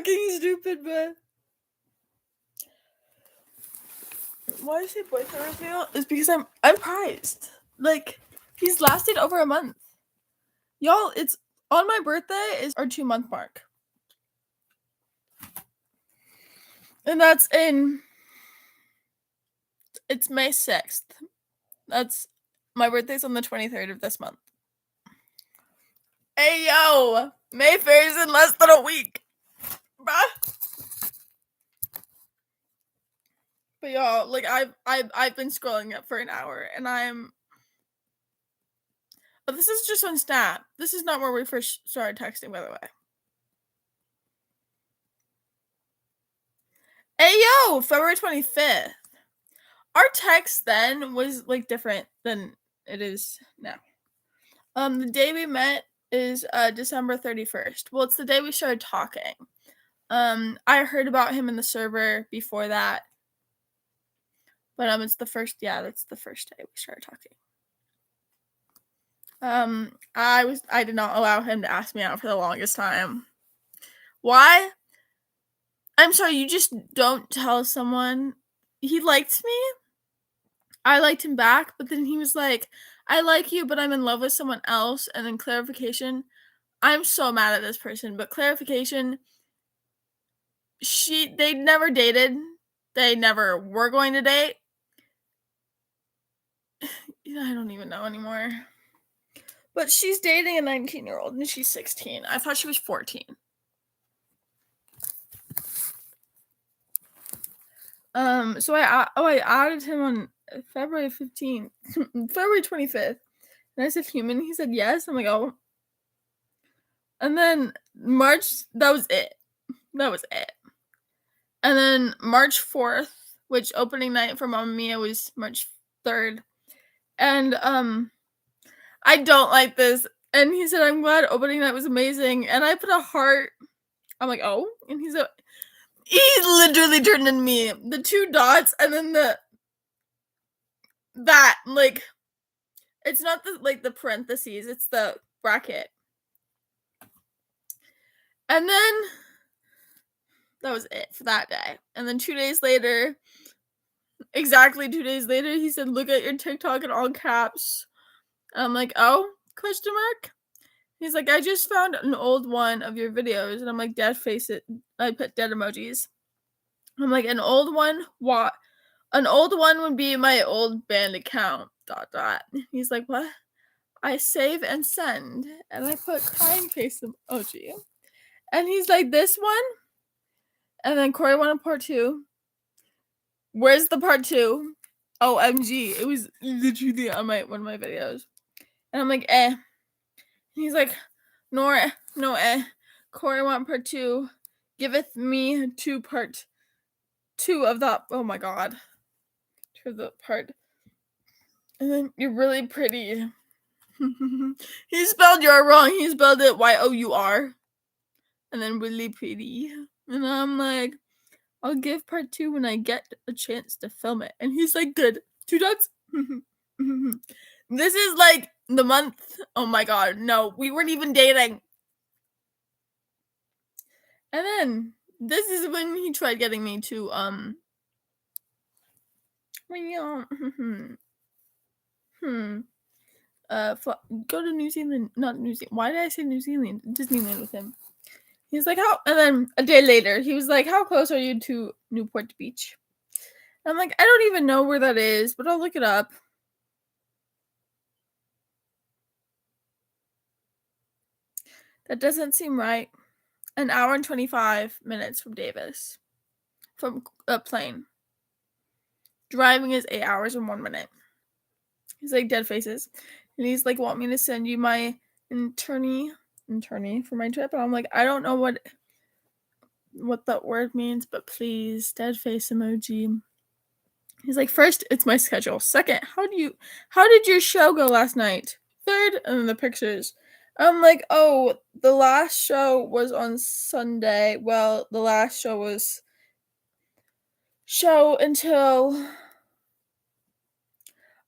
fucking stupid, but why I say boyfriend reveal is because I'm prized. Like, he's lasted over a month. Y'all, it's on my birthday is our 2-month mark. And that's it's May 6th. That's my birthday's on the 23rd of this month. Hey yo! Mayfair's in less than a week. Bruh. But y'all, like I've been scrolling it for an hour and oh, this is just on Snap. This is not where we first started texting, by the way. Hey yo, February 25th. Our text then was like different than it is now. The day we met is December 31st. Well, it's the day we started talking. I heard about him in the server before that. But it's the first, yeah, that's the first day we started talking. I did not allow him to ask me out for the longest time. Why? I'm sorry, you just don't tell someone. He liked me. I liked him back, but then he was like, I like you, but I'm in love with someone else. And then clarification, I'm so mad at this person, but clarification, they never dated. They never were going to date. I don't even know anymore. But she's dating a 19-year-old and she's 16. I thought she was 14. So I added him on February 15th, February 25th. And I said human. He said yes. I'm like, oh. And then March, that was it. That was it. And then March 4th, which opening night for Mamma Mia was March 3rd. And I don't like this. And he said, I'm glad opening night was amazing. And I put a heart. I'm like, oh. And he literally turned into me. The 2 dots and then that, like, it's not the parentheses, it's the bracket. And then that was it for that day. And then 2 days later, exactly 2 days later, he said, look at your TikTok in all caps. And I'm like, oh, question mark? He's like, I just found an old one of your videos. And I'm like, dead face it. I put dead emojis. I'm like, an old one? What? An old one would be my old band account. ... He's like, what? I save and send. And I put crying face emoji. And he's like, this one? And then Corey wanted part 2. Where's the part 2? OMG. It was literally on one of my videos. And I'm like, eh. And he's like, no, eh. Corey want part 2. Giveth me part 2 of that. Oh my god. 2 of the part. And then you're really pretty. He spelled your wrong. He spelled it Y-O-U-R. And then really pretty. And I'm like, I'll give part 2 when I get a chance to film it. And he's like, good. 2 dots. This is like the month. Oh my god. No, we weren't even dating. And then this is when he tried getting me to go to New Zealand. Not New Zealand. Why did I say New Zealand? Disneyland with him. He's like, how? And then a day later, he was like, how close are you to Newport Beach? And I'm like, I don't even know where that is, but I'll look it up. That doesn't seem right. An hour and 25 minutes from Davis. From a plane. Driving is 8 hours and 1 minute. He's like, dead faces. And he's like, want me to send you my internee for my trip? And I'm like, I don't know what that word means, but please, dead face emoji. He's like, first, it's my schedule. Second, how did your show go last night? Third, and then the pictures. I'm like, oh, the last show was on Sunday. Well, the last show was until...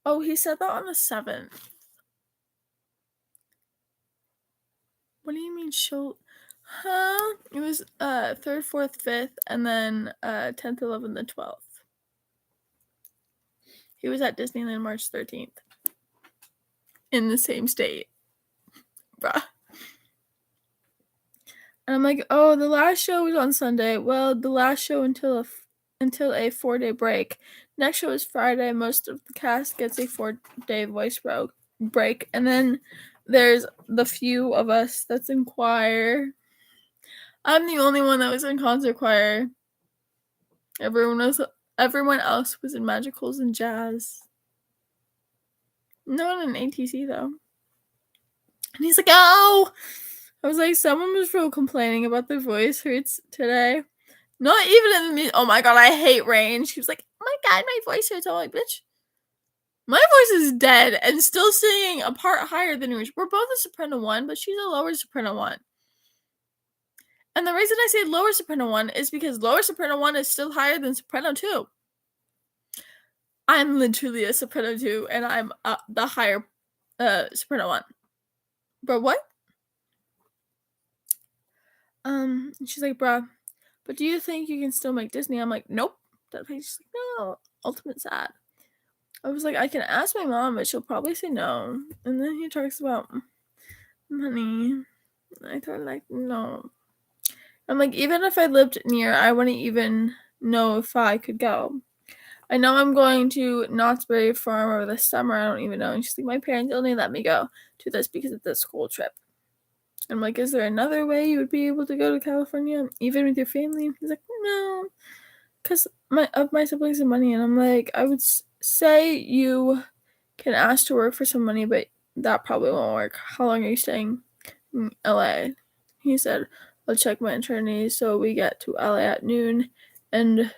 Oh, he said that on the 7th. What do you mean show? It was 3rd, 4th, 5th, and then 10th, 11th, and 12th. He was at Disneyland March 13th. In the same state. Bruh. And I'm like, oh, the last show was on Sunday. Well, the last show until a 4-day break. Next show is Friday. Most of the cast gets a 4-day voice break. And then there's the few of us that's in choir. I'm the only one that was in concert choir. Everyone else was in magicals and jazz. No one in ATC though. And he's like, oh! I was like, someone was real complaining about their voice hurts today. Not even in the music. Oh my god, I hate Rain. She was like, oh my god, my voice hurts. I'm like, bitch, my voice is dead and still singing a part higher than yours. We're both a soprano 1, but she's a lower soprano 1. And the reason I say lower soprano 1 is because lower soprano 1 is still higher than soprano 2. I'm literally a soprano 2, and I'm the higher soprano 1. But what? She's like, bruh, but do you think you can still make Disney? I'm like, nope. She's like, no, ultimate sad. I was like, I can ask my mom, but she'll probably say no. And then he talks about money. I told him, like, no. I'm like, even if I lived near, I wouldn't even know if I could go. I know I'm going to Knott's Berry Farm over the summer. I don't even know. And she's like, my parents only let me go to this because it's a school trip. I'm like, is there another way you would be able to go to California, even with your family? He's like, no, because my siblings have money. And I'm like, I would say you can ask to work for some money, but that probably won't work. How long are you staying in LA? He said, I'll check my attorney. So we get to LA at noon and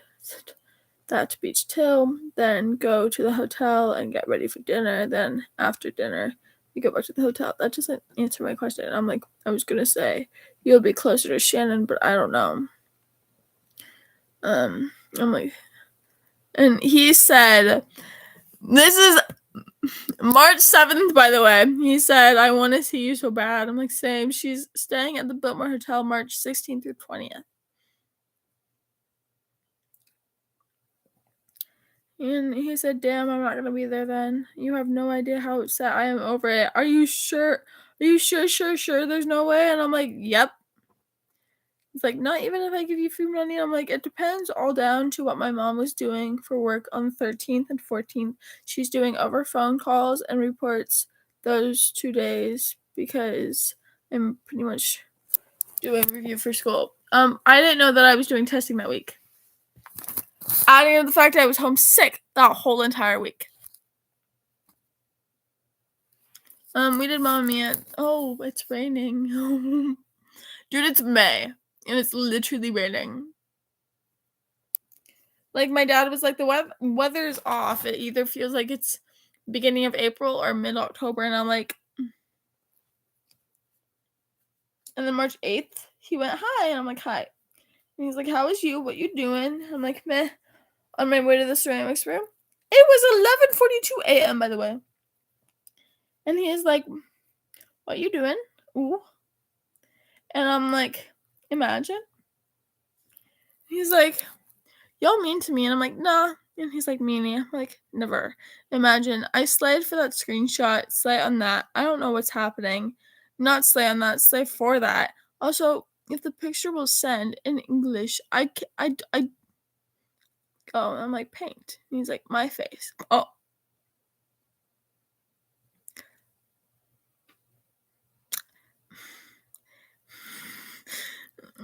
that to Beach Till, then go to the hotel and get ready for dinner. Then after dinner, we go back to the hotel. That doesn't answer my question. I'm like, I was gonna say you'll be closer to Shannon, but I don't know. I'm like, and he said, this is March 7th, by the way. He said, I want to see you so bad. I'm like, same. She's staying at the Biltmore Hotel March 16th through 20th. And he said, damn, I'm not going to be there then. You have no idea how upset I am over it. Are you sure? Are you sure there's no way? And I'm like, yep. It's like, not even if I give you free money. I'm like, it depends all down to what my mom was doing for work on the 13th and 14th. She's doing over phone calls and reports those 2 days because I'm pretty much doing review for school. I didn't know that I was doing testing that week. Adding to the fact I was homesick that whole entire week. We did Mamma Mia. Oh, it's raining. Dude, it's May. And it's literally raining. Like, my dad was like, the weather's off. It either feels like it's beginning of April or mid-October. And I'm like... And then March 8th, he went, hi. And I'm like, hi. And he's like, how is you? What you doing? I'm like, meh. On my way to the ceramics room. It was 11:42 a.m., by the way. And he's like, what you doing? Ooh. And I'm like, imagine. He's like, y'all mean to me. And I'm like, nah. And he's like, meanie. I'm like, never. Imagine. I slayed for that screenshot. Slay on that. I don't know what's happening. Not slay on that. Slay for that. Also, if the picture will send in English, oh, I'm like, paint. And he's like, my face. Oh.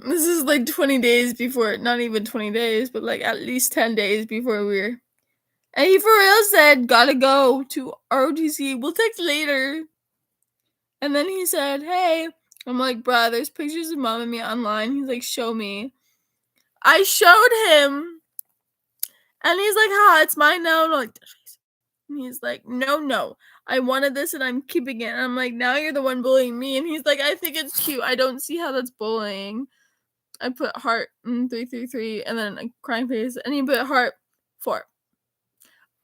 This is like 20 days before, not even 20 days, but like at least 10 days before we're... And he for real said, gotta go to ROTC. We'll text later. And then he said, hey. I'm like, bruh, there's pictures of Mamma Mia online. He's like, show me. I showed him. And he's like, it's mine now. And I'm like, and he's like, no. I wanted this and I'm keeping it. And I'm like, now you're the one bullying me. And he's like, I think it's cute. I don't see how that's bullying. I put heart 333 and then a crying face. And he put heart 4.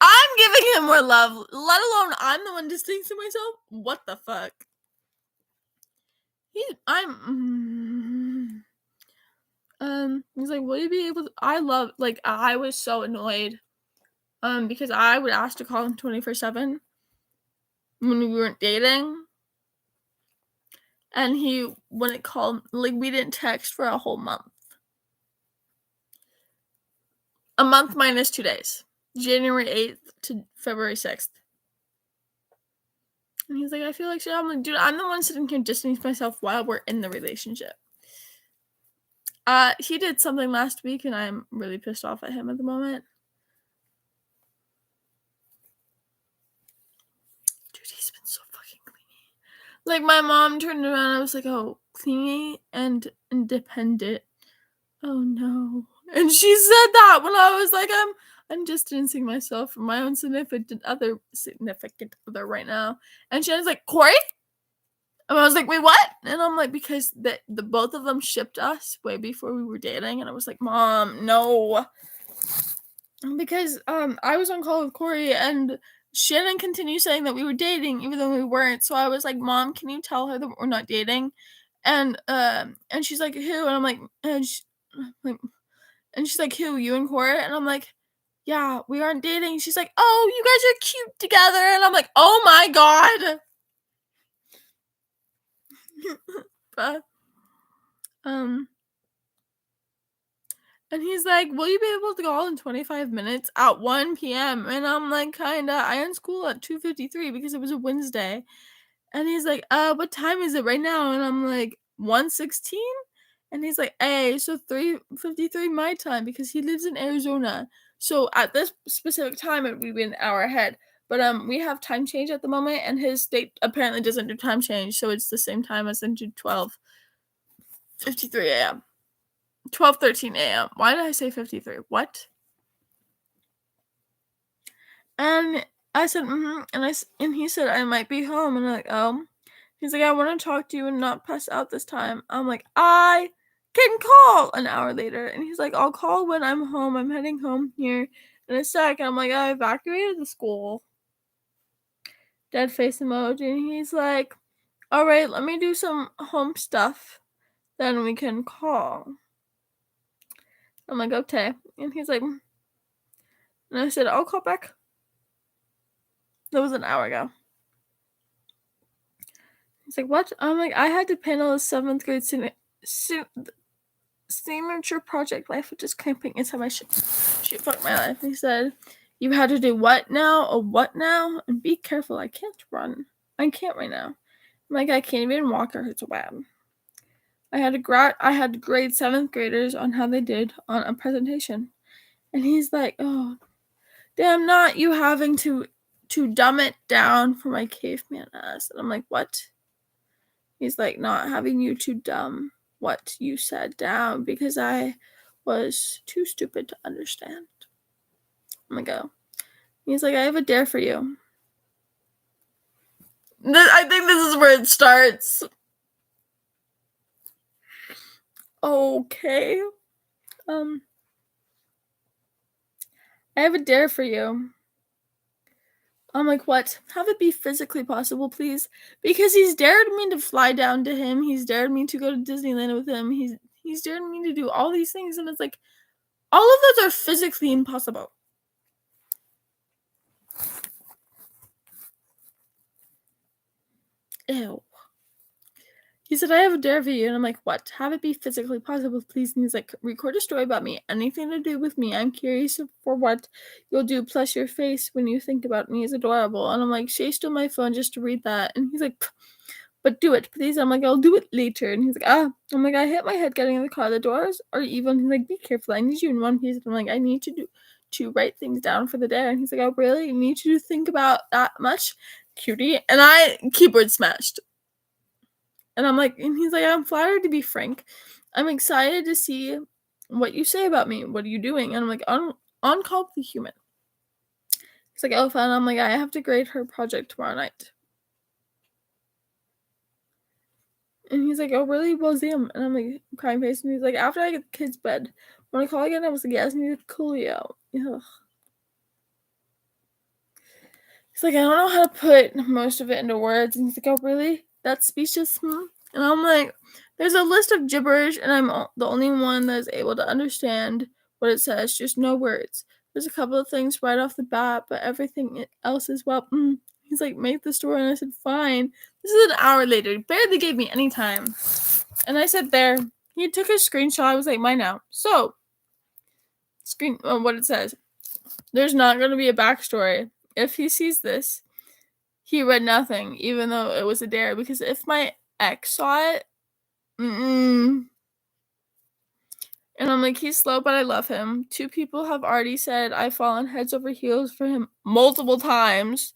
I'm giving him more love, let alone I'm the one distancing myself. What the fuck? He's like, will you be able to, I was so annoyed, because I would ask to call him 24/7 when we weren't dating, and he wouldn't call, like, we didn't text for a whole month. A month minus 2 days. January 8th to February 6th. And he's like, I feel like shit. I'm like, dude, I'm the one sitting here distancing myself while we're in the relationship. He did something last week, and I'm really pissed off at him at the moment. Dude, he's been so fucking clingy. Like, my mom turned around and I was like, oh, clingy and independent. Oh, no. And she said that when I was like, I'm distancing myself from my own significant other right now. And she was like, Corey? And I was like, wait, what? And I'm like, because the both of them shipped us way before we were dating. And I was like, Mom, no. Because I was on call with Corey, and Shannon continued saying that we were dating even though we weren't. So I was like, Mom, can you tell her that we're not dating? And she's like, who? And I'm like, and she's like, who, you and Corey? And I'm like, yeah, we aren't dating. She's like, oh, you guys are cute together. And I'm like, oh my god. But, and he's like, will you be able to call in 25 minutes at 1 p.m.? And I'm like, kinda. I end school at 2:53 because it was a Wednesday. And he's like, what time is it right now? And I'm like, 1:16? And he's like, hey, so 3:53 my time, because he lives in Arizona. So at this specific time, it would be an hour ahead. But we have time change at the moment, and his state apparently doesn't do time change, so it's the same time as into 12:53 a.m. 12:13 a.m. Why did I say 53? What? And I said, and he said, I might be home. And I'm like, oh. He's like, I want to talk to you and not pass out this time. I'm like, I can call an hour later. And he's like, I'll call when I'm home. I'm heading home here in a sec. And I'm like, I evacuated the school. Dead face emoji. And he's like, all right, let me do some home stuff. Then we can call. I'm like, okay. And he's like, and I said, I'll call back. That was an hour ago. He's like, what? I'm like, I had to panel a 7th grade signature project. Life was just clamping inside my shit. Fuck my life. He said, you had to do what now? A what now? And be careful. I can't run. I can't right now. I'm like, I can't even walk, or it's so bad. I had to grade 7th graders on how they did on a presentation. And he's like, oh, damn, not you having to dumb it down for my caveman ass. And I'm like, what? He's like, not having you to dumb what you said down because I was too stupid to understand. I'm like, oh. He's like, I have a dare for you. I think this is where it starts. Okay. I have a dare for you. I'm like, what? Have it be physically possible, please? Because he's dared me to fly down to him. He's dared me to go to Disneyland with him. He's dared me to do all these things, and it's like, all of those are physically impossible. Ew. He said, I have a dare for you. And I'm like, what? Have it be physically possible, please? And he's like, record a story about me. Anything to do with me. I'm curious for what you'll do. Plus your face when you think about me is adorable. And I'm like, Shay stole my phone just to read that. And he's like, but do it, please. I'm like, I'll do it later. And he's like, I'm like, I hit my head getting in the car. The doors are even. He's like, be careful. I need you in one piece. And I'm like, I need to write things down for the day. And he's like, I really need you to think about that much, cutie. And I keyboard smashed. And I'm like, and he's like, I'm flattered to be frank. I'm excited to see what you say about me. What are you doing? And I'm like, on call with the human. He's like, oh, fun. I'm like, I have to grade her project tomorrow night. And he's like, oh, really? Well, Zam. And I'm like, crying face. And he's like, after I get the kids' bed, want to call again? I was like, yes, I need to cool you out. Ugh. He's like, I don't know how to put most of it into words. And he's like, oh, really? That's speechless? And I'm like, There's a list of gibberish, and I'm the only one that is able to understand what it says, just no words. There's a couple of things right off the bat, but everything else is, well, he's like, make the story, and I said, fine. This is an hour later. He barely gave me any time. And I said, there. He took a screenshot. I was like, mine now. So, what it says. There's not going to be a backstory. If he sees this, he read nothing, even though it was a dare. Because if my ex saw it, and I'm like, he's slow, but I love him. 2 people have already said I've fallen heads over heels for him multiple times.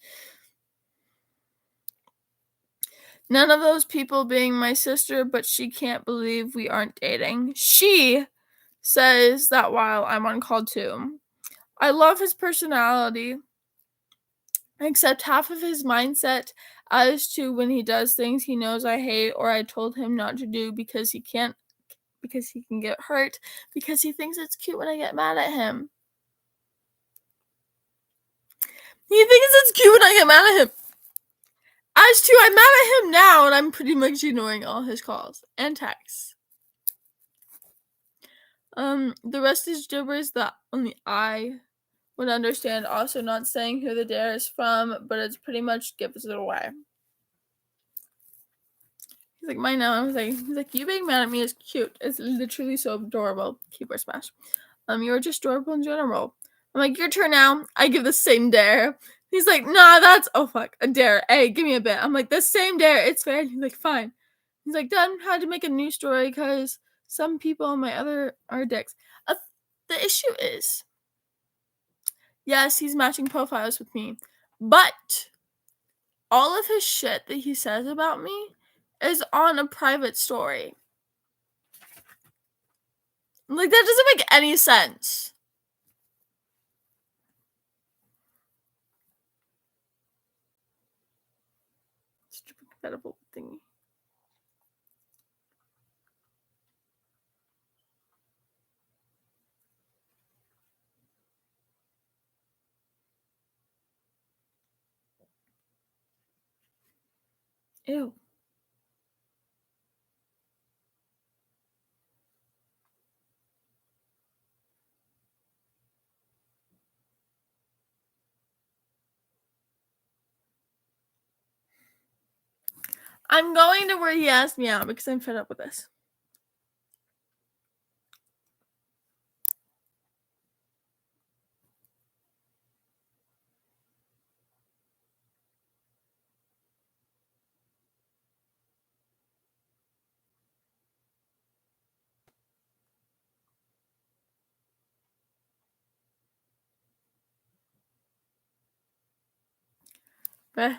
None of those people being my sister, but she can't believe we aren't dating. She says that while I'm on call too. I love his personality, except half of his mindset as to when he does things he knows I hate or I told him not to do because he can get hurt, because he thinks it's cute when I get mad at him. He thinks it's cute when I get mad at him. As to, I'm mad at him now, and I'm pretty much ignoring all his calls and texts. The rest is gibberish that only I would understand. Also, not saying who the dare is from, but it's pretty much gives it away. He's like, mine now. He's like, you being mad at me is cute. It's literally so adorable. Keyboard smash. You're just adorable in general. I'm like, your turn now. I give the same dare. He's like, nah, that's, oh fuck, a dare. Hey, give me a bit. I'm like, the same dare. It's fair. He's like, fine. He's like, done. Had to make a new story because some people on my other are dicks. The issue is, yes, he's matching profiles with me, but all of his shit that he says about me is on a private story. Like, that doesn't make any sense. Stupid compatible thingy. Ew. I'm going to where he asked me out because I'm fed up with this. But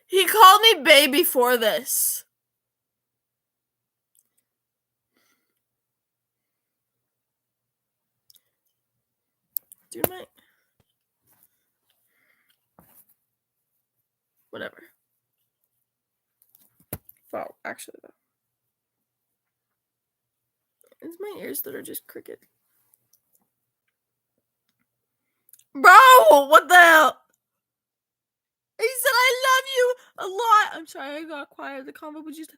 he called me babe before this. Dude, whatever. Oh, actually, though. It's my ears that are just crooked. Bro, what the hell? He said I love you a lot. I'm sorry, I got quiet. The convo was just...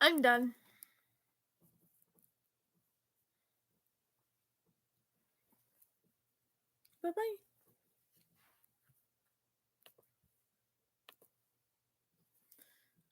I'm done. Bye bye.